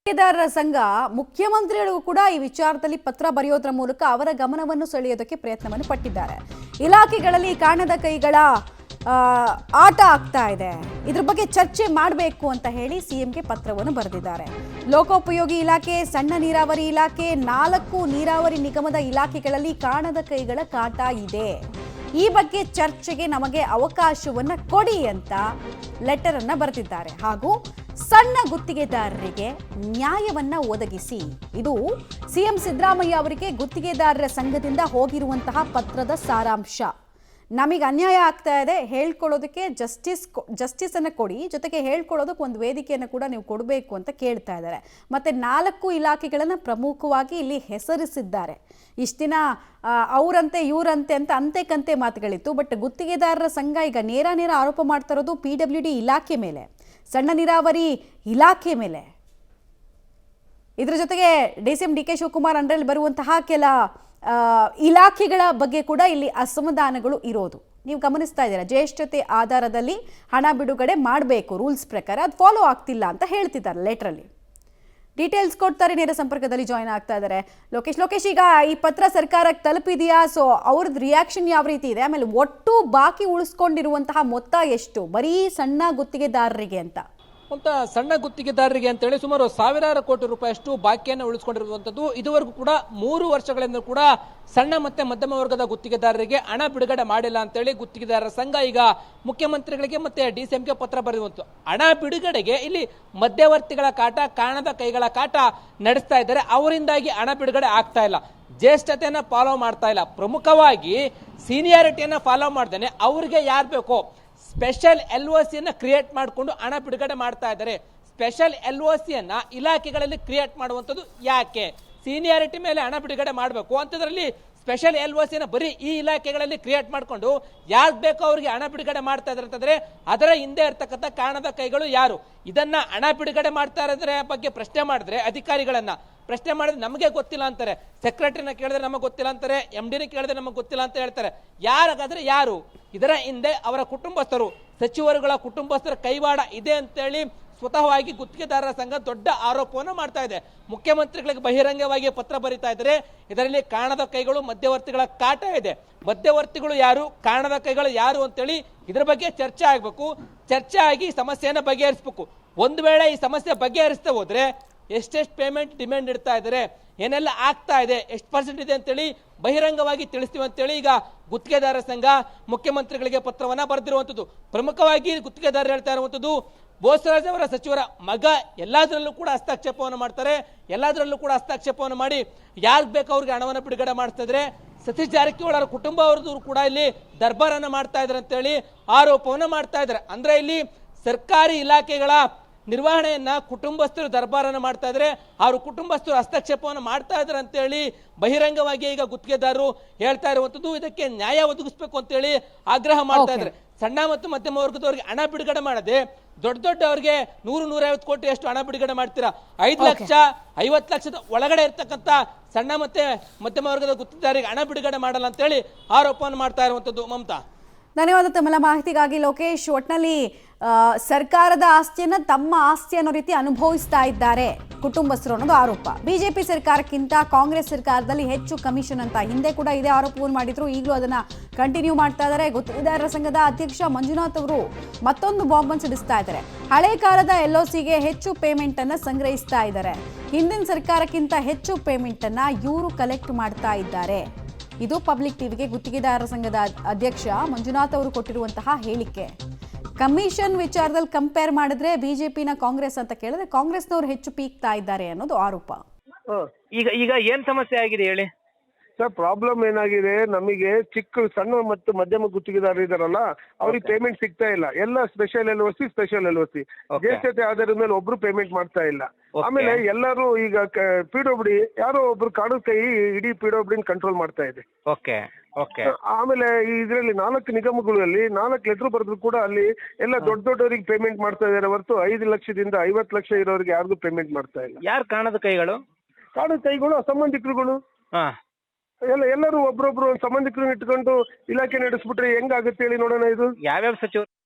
ಗುತ್ತಿಗೆದಾರರ ಸಂಘ ಮುಖ್ಯಮಂತ್ರಿಗಳಿಗೂ ಕೂಡ ಈ ವಿಚಾರದಲ್ಲಿ ಪತ್ರ ಬರೆಯೋದ್ರ ಮೂಲಕ ಅವರ ಗಮನವನ್ನು ಸೆಳೆಯೋದಕ್ಕೆ ಪ್ರಯತ್ನವನ್ನು ಪಟ್ಟಿದ್ದಾರೆ. ಇಲಾಖೆಗಳಲ್ಲಿ ಕಾಣದ ಕೈಗಳ ಆಟ ಆಗ್ತಾ ಇದೆ, ಇದ್ರ ಬಗ್ಗೆ ಚರ್ಚೆ ಮಾಡಬೇಕು ಅಂತ ಹೇಳಿ ಸಿಎಂಗೆ ಪತ್ರವನ್ನು ಬರೆದಿದ್ದಾರೆ. ಲೋಕೋಪಯೋಗಿ ಇಲಾಖೆ, ಸಣ್ಣ ನೀರಾವರಿ ಇಲಾಖೆ, 4 ನೀರಾವರಿ ನಿಗಮದ ಇಲಾಖೆಗಳಲ್ಲಿ ಕಾಣದ ಕೈಗಳ ಕಾಟ ಇದೆ. ಈ ಬಗ್ಗೆ ಚರ್ಚೆಗೆ ನಮಗೆ ಅವಕಾಶವನ್ನ ಕೊಡಿ ಅಂತ ಲೆಟರ್ ಅನ್ನ ಬರೆದಿದ್ದಾರೆ. ಹಾಗೂ ಸಣ್ಣ ಗುತ್ತಿಗೆದಾರರಿಗೆ ನ್ಯಾಯವನ್ನ ಒದಗಿಸಿ. ಇದು ಸಿಎಂ ಸಿದ್ದರಾಮಯ್ಯ ಅವರಿಗೆ ಗುತ್ತಿಗೆದಾರರ ಸಂಘದಿಂದ ಹೋಗಿರುವಂತಹ ಪತ್ರದ ಸಾರಾಂಶ. ನಮಗೆ ಅನ್ಯಾಯ ಆಗ್ತಾ ಇದೆ, ಹೇಳ್ಕೊಳ್ಳೋದಕ್ಕೆ ಜಸ್ಟಿಸ್ ಅನ್ನು ಕೊಡಿ, ಜೊತೆಗೆ ಹೇಳ್ಕೊಳ್ಳೋದಕ್ಕೆ ಒಂದು ವೇದಿಕೆಯನ್ನು ಕೂಡ ನೀವು ಕೊಡಬೇಕು ಅಂತ ಕೇಳ್ತಾ ಇದ್ದಾರೆ. ಮತ್ತೆ 4 ಇಲಾಖೆಗಳನ್ನು ಪ್ರಮುಖವಾಗಿ ಇಲ್ಲಿ ಹೆಸರಿಸಿದ್ದಾರೆ. ಇಷ್ಟು ದಿನ ಅವರಂತೆ ಇವರಂತೆ ಅಂತ ಅಂತೆ ಮಾತುಗಳಿತ್ತು. ಬಟ್ ಗುತ್ತಿಗೆದಾರರ ಸಂಘ ಈಗ ನೇರ ಆರೋಪ ಮಾಡ್ತಾ ಇರೋದು PWD ಇಲಾಖೆ ಮೇಲೆ, ಸಣ್ಣ ನೀರಾವರಿ ಇಲಾಖೆ ಮೇಲೆ. ಇದರ ಜೊತೆಗೆ DCM DK ಶಿವಕುಮಾರ್ ಅಂಡರಲ್ಲಿ ಬರುವಂತಹ ಕೆಲ ಇಲಾಖೆಗಳ ಬಗ್ಗೆ ಕೂಡ ಇಲ್ಲಿ ಅಸಮಾಧಾನಗಳು ಇರೋದು ನೀವು ಗಮನಿಸ್ತಾ ಇದ್ದೀರಾ. ಜ್ಯೇಷ್ಠತೆ ಆಧಾರದಲ್ಲಿ ಹಣ ಬಿಡುಗಡೆ ಮಾಡಬೇಕು ರೂಲ್ಸ್ ಪ್ರಕಾರ, ಅದು ಫಾಲೋ ಆಗ್ತಿಲ್ಲ ಅಂತ ಹೇಳ್ತಿದ್ದಾರೆ ಲೆಟ್ರಲ್ಲಿ. ಡೀಟೇಲ್ಸ್ ಕೊಡ್ತಾರೆ, ನೇರ ಸಂಪರ್ಕದಲ್ಲಿ ಜಾಯ್ನ್ ಆಗ್ತಾ ಇದ್ದಾರೆ ಲೋಕೇಶ್. ಈಗ ಈ ಪತ್ರ ಸರ್ಕಾರಕ್ಕೆ ತಲುಪಿದೆಯಾ? ಸೊ ಅವ್ರದ್ದು ರಿಯಾಕ್ಷನ್ ಯಾವ ರೀತಿ ಇದೆ? ಆಮೇಲೆ ಒಟ್ಟು ಬಾಕಿ ಉಳಿಸ್ಕೊಂಡಿರುವಂತಹ ಮೊತ್ತ ಎಷ್ಟು ಬರೀ ಸಣ್ಣ ಗುತ್ತಿಗೆದಾರರಿಗೆ ಅಂತ? ಸಣ್ಣ ಗುತ್ತಿಗೆದಾರರಿಗೆ ಅಂತೇಳಿ ಸುಮಾರು ಸಾವಿರಾರು ಕೋಟಿ ರೂಪಾಯಿಯಷ್ಟು ಬಾಕಿಯನ್ನು ಉಳಿಸ್ಕೊಂಡಿರುವಂಥದ್ದು. ಇದುವರೆಗೂ ಕೂಡ 3 ವರ್ಷಗಳಿಂದ ಕೂಡ ಸಣ್ಣ ಮತ್ತೆ ಮಧ್ಯಮ ವರ್ಗದ ಗುತ್ತಿಗೆದಾರರಿಗೆ ಹಣ ಬಿಡುಗಡೆ ಮಾಡಿಲ್ಲ ಅಂತೇಳಿ ಗುತ್ತಿಗೆದಾರರ ಸಂಘ ಈಗ ಮುಖ್ಯಮಂತ್ರಿಗಳಿಗೆ ಮತ್ತೆ DCMಗೆ ಪತ್ರ ಬರೆಯುವಂತು. ಹಣ ಬಿಡುಗಡೆಗೆ ಇಲ್ಲಿ ಮಧ್ಯವರ್ತಿಗಳ ಕಾಟ, ಕಾಣದ ಕೈಗಳ ಕಾಟ ನಡೆಸ್ತಾ ಇದ್ದಾರೆ. ಅವರಿಂದಾಗಿ ಹಣ ಬಿಡುಗಡೆ ಆಗ್ತಾ ಇಲ್ಲ, ಜ್ಯೇಷ್ಠತೆಯನ್ನ ಫಾಲೋ ಮಾಡ್ತಾ ಇಲ್ಲ, ಪ್ರಮುಖವಾಗಿ ಸೀನಿಯಾರಿಟಿಯನ್ನ ಫಾಲೋ ಮಾಡ್ದೇನೆ ಅವ್ರಿಗೆ ಯಾರು ಬೇಕೋ ಸ್ಪೆಷಲ್ LOC ಕ್ರಿಯೇಟ್ ಮಾಡಿಕೊಂಡು ಹಣ ಬಿಡುಗಡೆ ಮಾಡ್ತಾ ಇದ್ದಾರೆ. ಸ್ಪೆಷಲ್ LOC ಇಲಾಖೆಗಳಲ್ಲಿ ಕ್ರಿಯೇಟ್ ಮಾಡುವಂಥದ್ದು ಯಾಕೆ? ಸೀನಿಯಾರಿಟಿ ಮೇಲೆ ಹಣ ಬಿಡುಗಡೆ ಮಾಡಬೇಕು ಅಂತದ್ರಲ್ಲಿ ಸ್ಪೆಷಲ್ LOC ಬರೀ ಈ ಇಲಾಖೆಗಳಲ್ಲಿ ಕ್ರಿಯೇಟ್ ಮಾಡಿಕೊಂಡು ಯಾರು ಬೇಕೋ ಅವ್ರಿಗೆ ಹಣ ಬಿಡುಗಡೆ ಮಾಡ್ತಾ ಇದ್ದಾರೆ ಅಂತಂದ್ರೆ ಅದರ ಹಿಂದೆ ಇರ್ತಕ್ಕಂಥ ಕಾಣದ ಕೈಗಳು ಯಾರು? ಇದನ್ನ ಹಣ ಬಿಡುಗಡೆ ಮಾಡ್ತಾ ಇರೋದ್ರ ಬಗ್ಗೆ ಪ್ರಶ್ನೆ ಮಾಡಿದ್ರೆ, ಅಧಿಕಾರಿಗಳನ್ನ ಪ್ರಶ್ನೆ ಮಾಡಿದ್ರೆ ನಮಗೆ ಗೊತ್ತಿಲ್ಲ ಅಂತಾರೆ, ಸೆಕ್ರೆಟರಿನ ಕೇಳಿದ್ರೆ ನಮಗೆ ಗೊತ್ತಿಲ್ಲ ಅಂತಾರೆ, MDನ ಕೇಳಿದ್ರೆ ನಮಗೆ ಗೊತ್ತಿಲ್ಲ ಅಂತ ಹೇಳ್ತಾರೆ. ಯಾರಾಗಾದ್ರೆ ಯಾರು? ಇದರ ಹಿಂದೆ ಅವರ ಕುಟುಂಬಸ್ಥರು, ಸಚಿವರುಗಳ ಕುಟುಂಬಸ್ಥರ ಕೈವಾಡ ಇದೆ ಅಂತೇಳಿ ಸ್ವತಃವಾಗಿ ಗುತ್ತಿಗೆದಾರರ ಸಂಘ ದೊಡ್ಡ ಆರೋಪವನ್ನು ಮಾಡ್ತಾ ಇದೆ. ಮುಖ್ಯಮಂತ್ರಿಗಳಿಗೆ ಬಹಿರಂಗವಾಗಿ ಪತ್ರ ಬರೀತಾ ಇದ್ದಾರೆ. ಇದರಲ್ಲಿ ಕಾಣದ ಕೈಗಳು, ಮಧ್ಯವರ್ತಿಗಳ ಕಾಟ ಇದೆ. ಮಧ್ಯವರ್ತಿಗಳು ಯಾರು, ಕಾಣದ ಕೈಗಳು ಯಾರು ಅಂತೇಳಿ ಇದ್ರ ಬಗ್ಗೆ ಚರ್ಚೆ ಆಗಬೇಕು. ಚರ್ಚೆ ಆಗಿ ಸಮಸ್ಯೆಯನ್ನು ಬಗೆಹರಿಸಬೇಕು. ಒಂದು ವೇಳೆ ಈ ಸಮಸ್ಯೆ ಬಗೆಹರಿಸ್ತಾ ಹೋದ್ರೆ ಎಷ್ಟೆಷ್ಟು ಪೇಮೆಂಟ್ ಡಿಮ್ಯಾಂಡ್ ಇಡ್ತಾ ಇದ್ದಾರೆ, ಏನೆಲ್ಲ ಆಗ್ತಾ ಇದೆ, ಎಷ್ಟು % ಇದೆ ಅಂತೇಳಿ ಬಹಿರಂಗವಾಗಿ ತಿಳಿಸ್ತೀವಿ ಅಂತೇಳಿ ಈಗ ಗುತ್ತಿಗೆದಾರರ ಸಂಘ ಮುಖ್ಯಮಂತ್ರಿಗಳಿಗೆ ಪತ್ರವನ್ನ ಬರೆದಿರುವಂಥದ್ದು. ಪ್ರಮುಖವಾಗಿ ಗುತ್ತಿಗೆದಾರರು ಹೇಳ್ತಾ ಇರುವಂಥದ್ದು, ಬೋಸರಾಜ್ ಅವರ ಸಚಿವರ ಮಗ ಎಲ್ಲದರಲ್ಲೂ ಕೂಡ ಹಸ್ತಕ್ಷೇಪವನ್ನು ಮಾಡ್ತಾರೆ. ಎಲ್ಲದರಲ್ಲೂ ಕೂಡ ಹಸ್ತಕ್ಷೇಪವನ್ನು ಮಾಡಿ ಯಾರಿಗೆ ಬೇಕು ಅವ್ರಿಗೆ ಹಣವನ್ನು ಬಿಡುಗಡೆ ಮಾಡ್ತಾ ಇದ್ರೆ, ಸತೀಶ್ ಜಾರಕಿಹೊಳಿ ಅವರ ಕುಟುಂಬ ಅವ್ರದ್ದು ಕೂಡ ಇಲ್ಲಿ ದರ್ಬಾರನ್ನ ಮಾಡ್ತಾ ಇದ್ದಾರೆ ಅಂತೇಳಿ ಆರೋಪವನ್ನು ಮಾಡ್ತಾ ಇದ್ದಾರೆ. ಅಂದ್ರೆ ಇಲ್ಲಿ ಸರ್ಕಾರಿ ಇಲಾಖೆಗಳ ನಿರ್ವಹಣೆಯನ್ನ ಕುಟುಂಬಸ್ಥರು ದರ್ಬಾರನ್ನು ಮಾಡ್ತಾ ಇದ್ರೆ, ಅವ್ರ ಕುಟುಂಬಸ್ಥರು ಹಸ್ತಕ್ಷೇಪವನ್ನು ಮಾಡ್ತಾ ಇದ್ದಾರೆ ಅಂತೇಳಿ ಬಹಿರಂಗವಾಗಿ ಈಗ ಗುತ್ತಿಗೆದಾರರು ಹೇಳ್ತಾ ಇರುವಂತದ್ದು. ಇದಕ್ಕೆ ನ್ಯಾಯ ಒದಗಿಸ್ಬೇಕು ಅಂತೇಳಿ ಆಗ್ರಹ ಮಾಡ್ತಾ ಇದ್ದಾರೆ. ಸಣ್ಣ ಮತ್ತು ಮಧ್ಯಮ ವರ್ಗದವರಿಗೆ ಹಣ ಬಿಡುಗಡೆ ಮಾಡದೆ ದೊಡ್ಡವ್ರಿಗೆ 100-150 ಕೋಟಿ ಅಷ್ಟು ಹಣ ಬಿಡುಗಡೆ ಮಾಡ್ತೀರಾ? 5 ಲಕ್ಷ 50 ಲಕ್ಷದ ಒಳಗಡೆ ಇರ್ತಕ್ಕಂಥ ಸಣ್ಣ ಮತ್ತೆ ಮಧ್ಯಮ ವರ್ಗದ ಗುತ್ತಿಗೆದಾರರಿಗೆ ಹಣ ಬಿಡುಗಡೆ ಮಾಡಲ್ಲ ಅಂತೇಳಿ ಆರೋಪವನ್ನು ಮಾಡ್ತಾ ಇರುವಂತದ್ದು. ಮಮತಾ, ಧನ್ಯವಾದ ತಮ್ಮ ಮಾಹಿತಿಗಾಗಿ ಲೋಕೇಶ್. ಒಟ್ನಲ್ಲಿ ಸರ್ಕಾರದ ಆಸ್ತಿಯನ್ನ ತಮ್ಮ ಆಸ್ತಿ ಅನ್ನೋ ರೀತಿ ಅನುಭವಿಸ್ತಾ ಇದ್ದಾರೆ ಕುಟುಂಬಸ್ಥರು ಅನ್ನೋದು ಆರೋಪ. ಬಿಜೆಪಿ ಸರ್ಕಾರಕ್ಕಿಂತ ಕಾಂಗ್ರೆಸ್ ಸರ್ಕಾರದಲ್ಲಿ ಹೆಚ್ಚು ಕಮಿಷನ್ ಅಂತ ಹಿಂದೆ ಕೂಡ ಇದೇ ಆರೋಪವನ್ನು ಮಾಡಿದ್ರು, ಈಗಲೂ ಅದನ್ನ ಕಂಟಿನ್ಯೂ ಮಾಡ್ತಾ ಇದ್ದಾರೆ. ಗುತ್ತಿಗೆದಾರರ ಸಂಘದ ಅಧ್ಯಕ್ಷ ಮಂಜುನಾಥ್ ಅವರು ಮತ್ತೊಂದು ಬಾಂಬನ್ನು ಸಿಡಿಸ್ತಾ ಇದ್ದಾರೆ. ಹಳೆ ಕಾಲದ LOCಗೆ ಹೆಚ್ಚು ಪೇಮೆಂಟ್ ಅನ್ನ ಸಂಗ್ರಹಿಸ್ತಾ ಇದ್ದಾರೆ. ಹಿಂದಿನ ಸರ್ಕಾರಕ್ಕಿಂತ ಹೆಚ್ಚು ಪೇಮೆಂಟ್ ಅನ್ನ ಇವರು ಕಲೆಕ್ಟ್ ಮಾಡ್ತಾ ಇದ್ದಾರೆ. ಇದು ಪಬ್ಲಿಕ್ ಟಿವಿಗೆ ಗುತ್ತಿಗೆದಾರರ ಸಂಘದ ಅಧ್ಯಕ್ಷ ಮಂಜುನಾಥ್ ಅವರು ಕೊಟ್ಟಿರುವಂತಹ ಹೇಳಿಕೆ. ಕಮಿಷನ್ ವಿಚಾರದಲ್ಲಿ ಕಂಪೇರ್ ಮಾಡಿದ್ರೆ ಬಿಜೆಪಿನ ಕಾಂಗ್ರೆಸ್ ಅಂತ ಕೇಳಿದ್ರೆ ಕಾಂಗ್ರೆಸ್ನವರು ಹೆಚ್ಚು ಪೀಕ್ತಾ ಇದ್ದಾರೆ ಅನ್ನೋದು ಆರೋಪ. ಈಗ ಏನ್ ಸಮಸ್ಯೆ ಆಗಿದೆ ಹೇಳಿ ಸರ್? ಪ್ರಾಬ್ಲಮ್ ಏನಾಗಿದೆ, ನಮಗೆ ಸಣ್ಣ ಮತ್ತು ಮಧ್ಯಮ ಗುತ್ತಿಗೆದಾರರು ಇದಾರಲ್ಲ, ಅವ್ರಿಗೆ ಪೇಮೆಂಟ್ ಸಿಗ್ತಾ ಇಲ್ಲ. ಎಲ್ಲ ಸ್ಪೆಷಲ್ LOC ಜ್ಯೇಷ್ಠತೆ ಆಧಾರದ ಮೇಲೆ ಒಬ್ರು ಪೇಮೆಂಟ್ ಮಾಡ್ತಾ ಇಲ್ಲ. ಆಮೇಲೆ ಎಲ್ಲರೂ ಈಗ PWD ಯಾರೋ ಒಬ್ರು ಕಾಣದ ಕೈ ಇಡೀ PWD ಕಂಟ್ರೋಲ್ ಮಾಡ್ತಾ ಇದೆ. ಆಮೇಲೆ ಇದರಲ್ಲಿ 4 ನಿಗಮಗಳಲ್ಲಿ 4 ಲೆಟರ್ ಬರೆದ್ರು ಕೂಡ ಅಲ್ಲಿ ಎಲ್ಲ ದೊಡ್ಡವರಿಗೆ ಪೇಮೆಂಟ್ ಮಾಡ್ತಾ ಇದಾರೆ ಹೊರತು 5 ಲಕ್ಷದಿಂದ 50 ಲಕ್ಷ ಇರೋರಿಗೆ ಯಾರಿಗೂ ಪೇಮೆಂಟ್ ಮಾಡ್ತಾ ಇಲ್ಲ. ಯಾರು ಕಾಣದ ಕೈಗಳು? ಅಸಂಬಂಧಿಕರುಗಳು ಎಲ್ಲರೂ ಒಬ್ರೊಬ್ರು ಸಂಬಂಧಿಕರನ್ನ ಇಟ್ಕೊಂಡು ಇಲಾಖೆ ನಡೆಸ್ಬಿಟ್ರೆ ಹೆಂಗಾಗುತ್ತೆ ಹೇಳಿ ನೋಡೋಣ. ಇದು ಯಾವ್ಯಾವ ಸಚಿವರು